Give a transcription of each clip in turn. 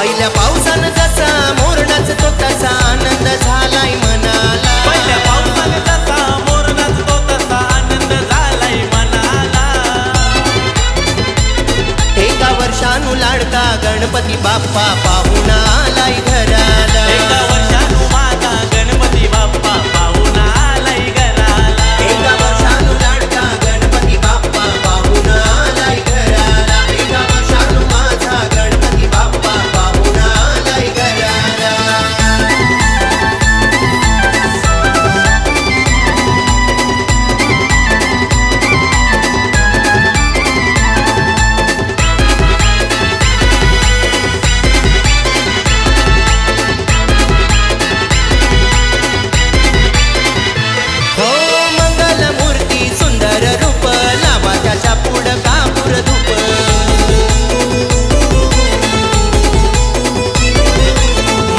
पहिल्या पावसानं जसा मोर नाचतो तसा आनंद झालाय मनाला। पहिल्या पावसानं जसा मोर नाचतो तसा आनंद झालाय मनाला। एका वर्षानु लाडका गणपती बाप्पा पाहुण आलाय घराला। एका वर्षानु माझा गणपती बाप्पा पाहुण आलाय घराला। एका वर्षानु लाडका गणपती बाप्पा पाहुण आलाय घराला। एका वर्षानु माझा गणपती बाप्पा पाहुण आलाय घराला। हो मंगलमूर्ती सुंदर रूप लावा त्याच्या पुढं कापूर धूप।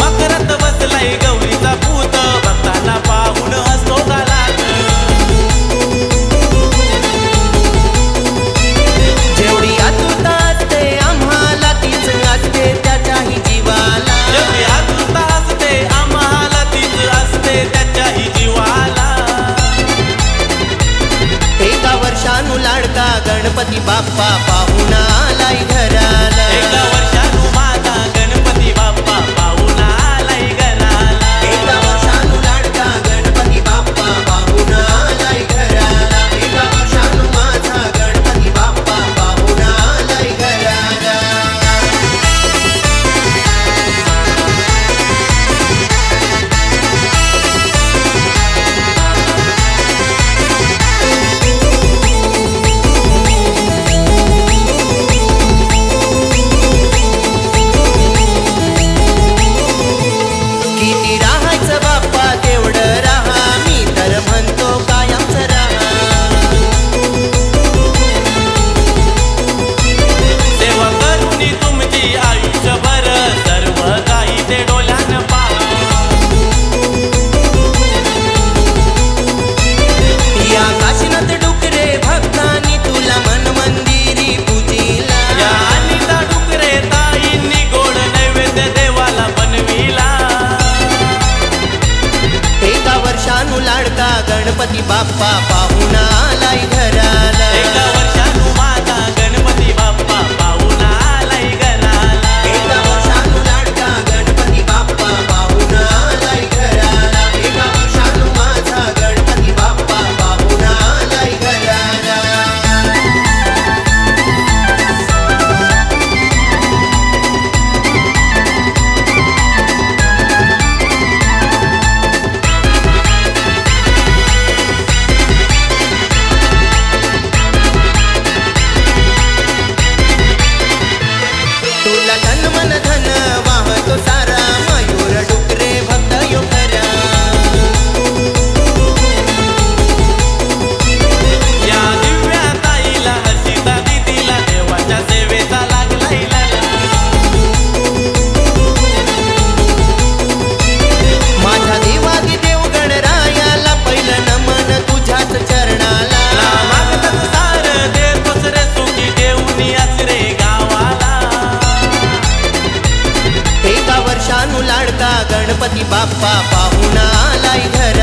मकरात बसलाय गौरीचा पूत भक्तांना पाहुण असतो गालात। जेवढी आतुरता असते आम्हाला तीच असते त्याच्याही जीवाला। जेवढी आतुरता असते आम्हाला तीच असते त्याच्याही जीवाला। एका वर्षानु लाडका गणपती बाप्पा पाहुण आलाय घराला। एका वर्षानु माझा गणपती बाप्पा पाहुण आलाय घराला। एका वर्षानु लाडका गणपती बाप्पा पाहुण आलाय घराला। एका वर्षानु माझा गणपती बाप्पा पाहुण आलाय घराला। किती राहायचं बाप्पा तेवढं राहा मी तर म्हणतो कायमच राहा। सेवा करुनी तुमची आयुष्यभर सर्व काही ते डोळ्यानं पहा। या काशीनाथ डुकरे भक्तांनी तुला मन मंदिरी पूजिला। या अनिता डुकरे ताईंनी गोड नैवेद्य देवाला बनविला। एका वर्षानु लाडका गणपती बाप्पा पाहुण आलाय घराला। एका वर्षानु माझा गणपती बाप्पा पाहुण आलाय घराला। एका वर्षानु लाडका गणपती बाप्पा पाहुण आलाय घराला। एका वर्षानु माझा गणपती बाप्पा पाहुण आलाय घराला। तुला धन मन धन वाहतो सारा मयूर डुकरे भक्त यो खरा। या दिव्या ताईला हर्षिता दिदीला देवाच्या सेवेचा लागलाय लळा। माझ्या देवादी देव गणरायाला पहिलं नमन तुझ्याच चरणाला। मागतच सार देतोस रे सुखी देऊनी आसरे गावाला। एका वर्षानु लाडका गणपती बाप्पा पाहुण आलाय घराला।